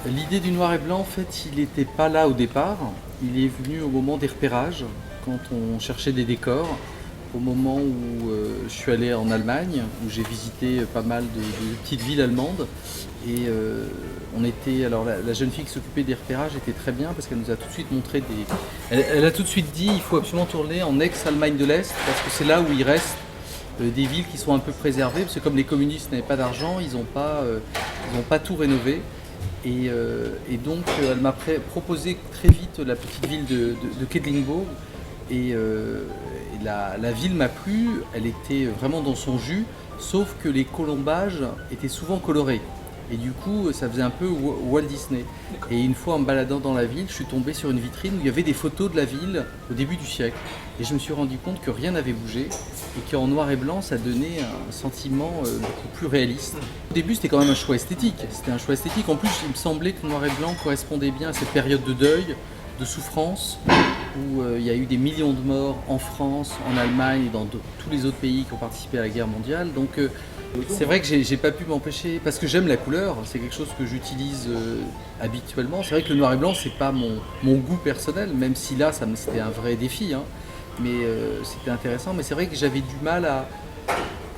L'idée du noir et blanc, en fait, il n'était pas là au départ. Il est venu au moment des repérages, quand on cherchait des décors, au moment où je suis allé en Allemagne, où j'ai visité pas mal de petites villes allemandes. Et on était, alors la jeune fille qui s'occupait des repérages était très bien parce qu'elle nous a tout de suite montré des. Elle a tout de suite dit il faut absolument tourner en ex-Allemagne de l'Est parce que c'est là où il reste des villes qui sont un peu préservées, parce que comme les communistes n'avaient pas d'argent, ils n'ont pas tout rénové. Et donc elle m'a proposé très vite la petite ville de Quedlinburg. Et la ville m'a plu, elle était vraiment dans son jus, sauf que les colombages étaient souvent colorés. Et du coup, ça faisait un peu Walt Disney. Et une fois en me baladant dans la ville, je suis tombé sur une vitrine où il y avait des photos de la ville au début du siècle. Et je me suis rendu compte que rien n'avait bougé et qu'en noir et blanc, ça donnait un sentiment beaucoup plus réaliste. Au début, c'était quand même un choix esthétique. C'était un choix esthétique. En plus, il me semblait que le noir et blanc correspondait bien à cette période de deuil, de souffrance, où il y a eu des millions de morts en France, en Allemagne et dans tous les autres pays qui ont participé à la guerre mondiale. Donc c'est vrai que j'ai pas pu m'empêcher, parce que j'aime la couleur, c'est quelque chose que j'utilise habituellement. C'est vrai que le noir et blanc, c'est pas mon goût personnel, même si là, c'était un vrai défi, hein. Mais c'était intéressant. Mais c'est vrai que j'avais du mal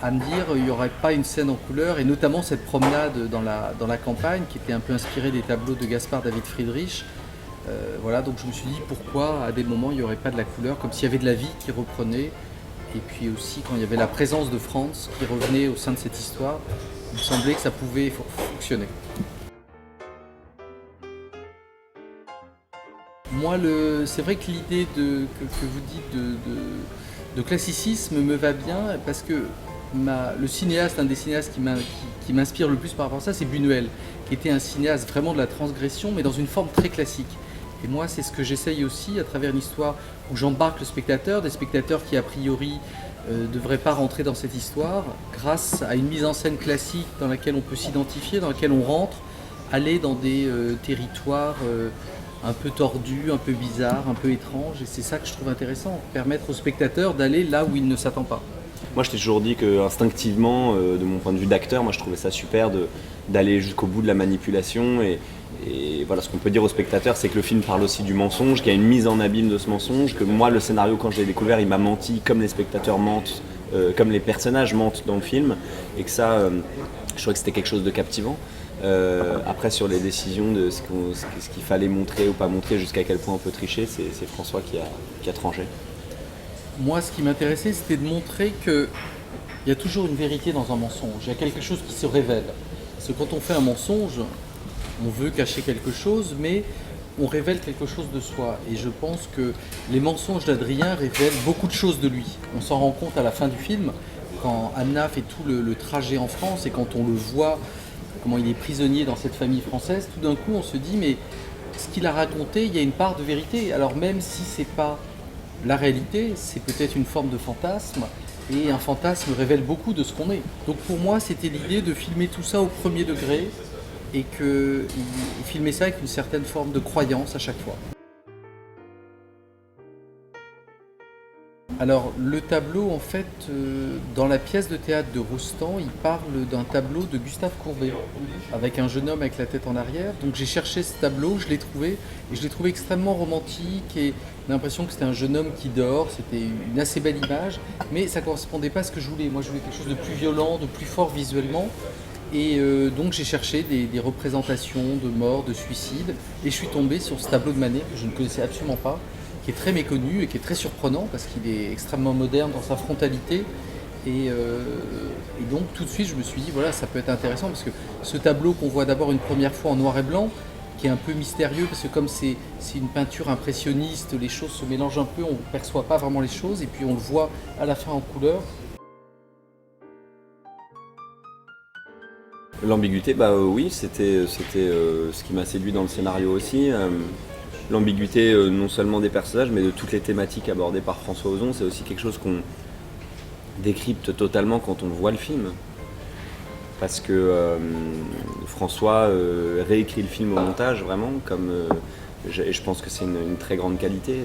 à me dire il n'y aurait pas une scène en couleur, et notamment cette promenade dans la campagne qui était un peu inspirée des tableaux de Gaspard David Friedrich. Voilà, donc je me suis dit pourquoi à des moments il n'y aurait pas de la couleur, comme s'il y avait de la vie qui reprenait. Et puis aussi quand il y avait la présence de Franz qui revenait au sein de cette histoire, il me semblait que ça pouvait fonctionner. Moi, c'est vrai que l'idée que vous dites de classicisme me va bien parce que le cinéaste, un des cinéastes qui m'inspire le plus par rapport à ça, c'est Buñuel, qui était un cinéaste vraiment de la transgression, mais dans une forme très classique. Et moi, c'est ce que j'essaye aussi à travers une histoire où j'embarque le spectateur, des spectateurs qui a priori ne devraient pas rentrer dans cette histoire, grâce à une mise en scène classique dans laquelle on peut s'identifier, dans laquelle on rentre, aller dans des territoires un peu tordus, un peu bizarres, un peu étranges. Et c'est ça que je trouve intéressant, permettre au spectateur d'aller là où il ne s'attend pas. Moi, je t'ai toujours dit que instinctivement, de mon point de vue d'acteur, moi je trouvais ça super d'aller jusqu'au bout de la manipulation. Et voilà, ce qu'on peut dire au spectateur, c'est que le film parle aussi du mensonge, qu'il y a une mise en abîme de ce mensonge, que moi, le scénario, quand je l'ai découvert, il m'a menti comme les spectateurs mentent, comme les personnages mentent dans le film. Et que ça, je trouvais que c'était quelque chose de captivant. Après, sur les décisions de ce qu'il fallait montrer ou pas montrer, jusqu'à quel point on peut tricher, c'est François qui a tranché. Moi, ce qui m'intéressait, c'était de montrer qu'il y a toujours une vérité dans un mensonge. Il y a quelque chose qui se révèle. Parce que quand on fait un mensonge, on veut cacher quelque chose, mais on révèle quelque chose de soi. Et je pense que les mensonges d'Adrien révèlent beaucoup de choses de lui. On s'en rend compte à la fin du film, quand Anna fait tout le trajet en France et quand on le voit, comment il est prisonnier dans cette famille française, tout d'un coup on se dit mais ce qu'il a raconté, il y a une part de vérité. Alors même si c'est pas la réalité, c'est peut-être une forme de fantasme, et un fantasme révèle beaucoup de ce qu'on est. Donc pour moi, c'était l'idée de filmer tout ça au premier degré, et filmer ça avec une certaine forme de croyance à chaque fois. Alors le tableau, en fait, dans la pièce de théâtre de Rostand, il parle d'un tableau de Gustave Courbet, avec un jeune homme avec la tête en arrière. Donc j'ai cherché ce tableau, je l'ai trouvé, et je l'ai trouvé extrêmement romantique, et j'ai l'impression que c'était un jeune homme qui dort, c'était une assez belle image, mais ça ne correspondait pas à ce que je voulais. Moi je voulais quelque chose de plus violent, de plus fort visuellement, et donc j'ai cherché des représentations de mort, de suicide, et je suis tombé sur ce tableau de Manet que je ne connaissais absolument pas, qui est très méconnu et qui est très surprenant parce qu'il est extrêmement moderne dans sa frontalité. Et donc tout de suite je me suis dit voilà, ça peut être intéressant parce que ce tableau qu'on voit d'abord une première fois en noir et blanc, qui est un peu mystérieux parce que comme c'est une peinture impressionniste, les choses se mélangent un peu, on ne perçoit pas vraiment les choses et puis on le voit à la fin en couleur. L'ambiguïté, oui, c'était ce qui m'a séduit dans le scénario aussi. L'ambiguïté non seulement des personnages, mais de toutes les thématiques abordées par François Ozon, c'est aussi quelque chose qu'on décrypte totalement quand on voit le film. Parce que François réécrit le film au montage, vraiment, et je pense que c'est une très grande qualité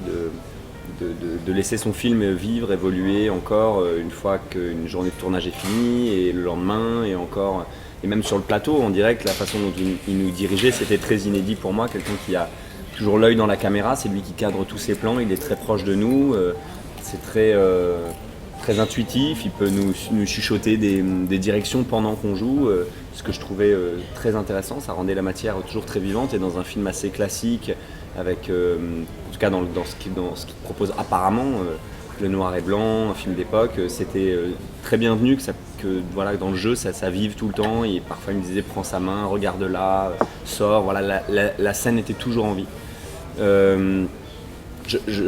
de laisser son film vivre, évoluer encore une fois qu'une journée de tournage est finie, et le lendemain, et et même sur le plateau, en direct, la façon dont il nous dirigeait, c'était très inédit pour moi. Quelqu'un qui a toujours l'œil dans la caméra, c'est lui qui cadre tous ses plans, il est très proche de nous, c'est très intuitif, il peut nous chuchoter des directions pendant qu'on joue, ce que je trouvais très intéressant, ça rendait la matière toujours très vivante, et dans un film assez classique, avec, en tout cas dans ce qu'il propose apparemment, le noir et blanc, un film d'époque, c'était très bienvenu que voilà, dans le jeu ça vive tout le temps, et parfois il me disait prends sa main, regarde là, sors, voilà, la scène était toujours en vie.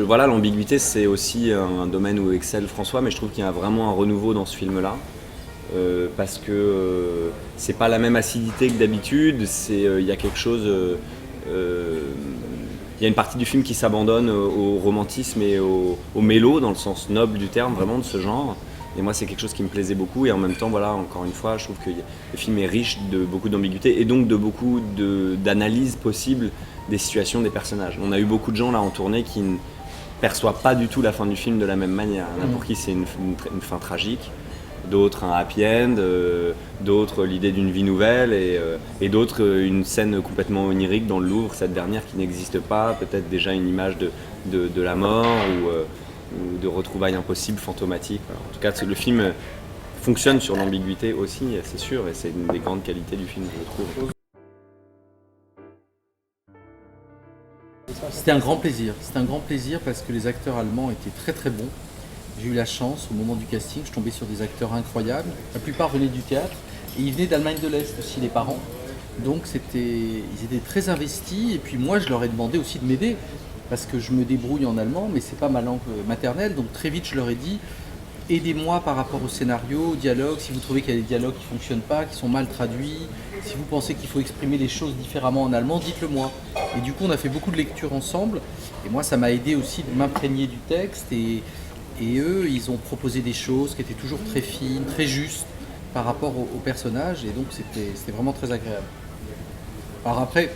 Voilà, l'ambiguïté c'est aussi un domaine où excelle François, mais je trouve qu'il y a vraiment un renouveau dans ce film-là, parce que c'est pas la même acidité que d'habitude, il y a quelque chose, il y a une partie du film qui s'abandonne au romantisme et au mélo, dans le sens noble du terme, vraiment de ce genre. Et moi, c'est quelque chose qui me plaisait beaucoup. Et en même temps, voilà, encore une fois, je trouve que le film est riche de beaucoup d'ambiguïté et donc de beaucoup d'analyses possibles des situations des personnages. On a eu beaucoup de gens là en tournée qui ne perçoivent pas du tout la fin du film de la même manière. Il y en a pour qui c'est une fin tragique, d'autres un happy end, d'autres l'idée d'une vie nouvelle, et d'autres une scène complètement onirique dans le Louvre, cette dernière qui n'existe pas, peut-être déjà une image de la mort ou de retrouvailles impossibles, fantomatiques. En tout cas, le film fonctionne sur l'ambiguïté aussi, c'est sûr, et c'est une des grandes qualités du film, je trouve. C'était un grand plaisir. C'était un grand plaisir parce que les acteurs allemands étaient très très bons. J'ai eu la chance, au moment du casting, je tombais sur des acteurs incroyables. La plupart venaient du théâtre et ils venaient d'Allemagne de l'Est aussi, les parents. Donc ils étaient très investis, et puis moi je leur ai demandé aussi de m'aider parce que je me débrouille en allemand, mais c'est pas ma langue maternelle. Donc très vite je leur ai dit, aidez-moi par rapport au scénario, au dialogue. Si vous trouvez qu'il y a des dialogues qui ne fonctionnent pas, qui sont mal traduits, si vous pensez qu'il faut exprimer les choses différemment en allemand, dites-le moi. Et du coup on a fait beaucoup de lectures ensemble, et moi ça m'a aidé aussi de m'imprégner du texte, et eux, ils ont proposé des choses qui étaient toujours très fines, très justes par rapport au personnage, et donc c'était vraiment très agréable. Alors après,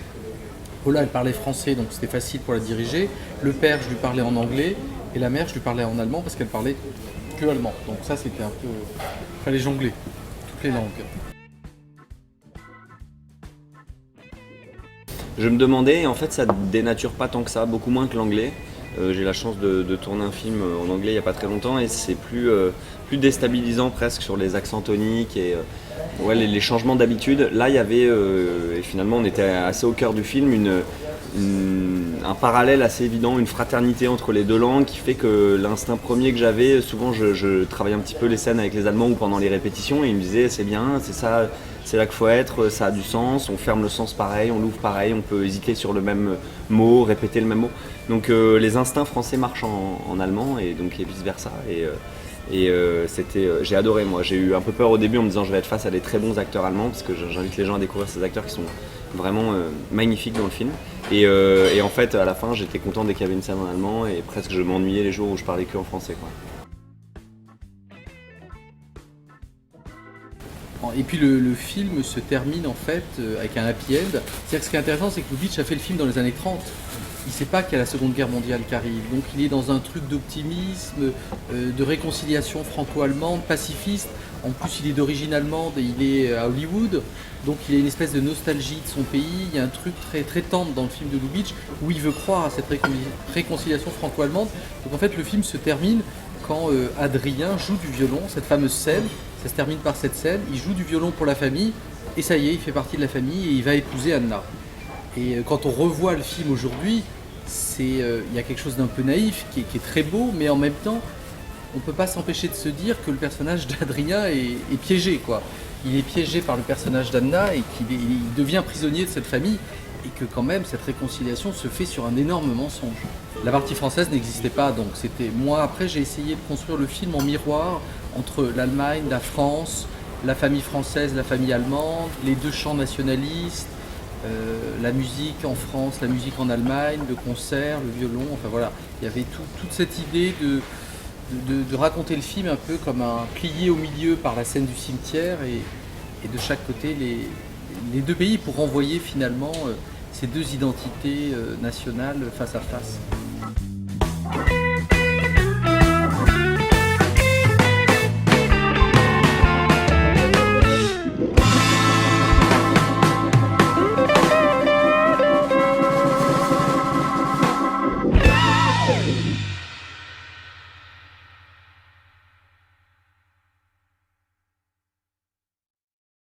Paula, elle parlait français, donc c'était facile pour la diriger. Le père, je lui parlais en anglais, et la mère, je lui parlais en allemand parce qu'elle parlait que allemand. Donc ça, c'était un peu... Il fallait jongler toutes les langues. Je me demandais, et en fait ça dénature pas tant que ça, beaucoup moins que l'anglais. J'ai la chance de tourner un film en anglais il n'y a pas très longtemps, et c'est plus déstabilisant presque sur les accents toniques et ouais, les changements d'habitude. Là il y avait, et finalement on était assez au cœur du film, un parallèle assez évident, une fraternité entre les deux langues qui fait que l'instinct premier que j'avais, souvent je travaillais un petit peu les scènes avec les Allemands ou pendant les répétitions, et ils me disaient c'est bien, c'est ça, c'est là qu'il faut être, ça a du sens, on ferme le sens pareil, on l'ouvre pareil, on peut hésiter sur le même mot, répéter le même mot. Donc les instincts français marchent en allemand, et donc et vice versa. J'ai adoré, moi. J'ai eu un peu peur au début en me disant je vais être face à des très bons acteurs allemands, parce que j'invite les gens à découvrir ces acteurs qui sont vraiment magnifiques dans le film. Et en fait, à la fin, j'étais content dès qu'il y avait une scène en allemand, et presque je m'ennuyais les jours où je parlais que en français, quoi. Et puis le film se termine en fait avec un happy end. C'est-à-dire que ce qui est intéressant, c'est que Lubitsch a fait le film dans les années 30. Il ne sait pas qu'il y a la Seconde Guerre mondiale qui arrive. Donc il est dans un truc d'optimisme, de réconciliation franco-allemande, pacifiste. En plus, il est d'origine allemande et il est à Hollywood. Donc il a une espèce de nostalgie de son pays. Il y a un truc très, très tendre dans le film de Lubitsch où il veut croire à cette réconciliation franco-allemande. Donc en fait, le film se termine quand Adrien joue du violon, cette fameuse scène. Ça se termine par cette scène, il joue du violon pour la famille, et ça y est, il fait partie de la famille, et il va épouser Anna. Et quand on revoit le film aujourd'hui, il y a quelque chose d'un peu naïf, qui est très beau, mais en même temps, on ne peut pas s'empêcher de se dire que le personnage d'Adrien est piégé, quoi. Il est piégé par le personnage d'Anna, et qu'il devient prisonnier de cette famille, et que quand même, cette réconciliation se fait sur un énorme mensonge. La partie française n'existait pas, donc moi après j'ai essayé de construire le film en miroir entre l'Allemagne, la France, la famille française, la famille allemande, les deux chants nationalistes, la musique en France, la musique en Allemagne, le concert, le violon, enfin voilà. Il y avait toute cette idée de raconter le film un peu comme un plié au milieu par la scène du cimetière, et de chaque côté les deux pays, pour renvoyer finalement ces deux identités nationales face à face.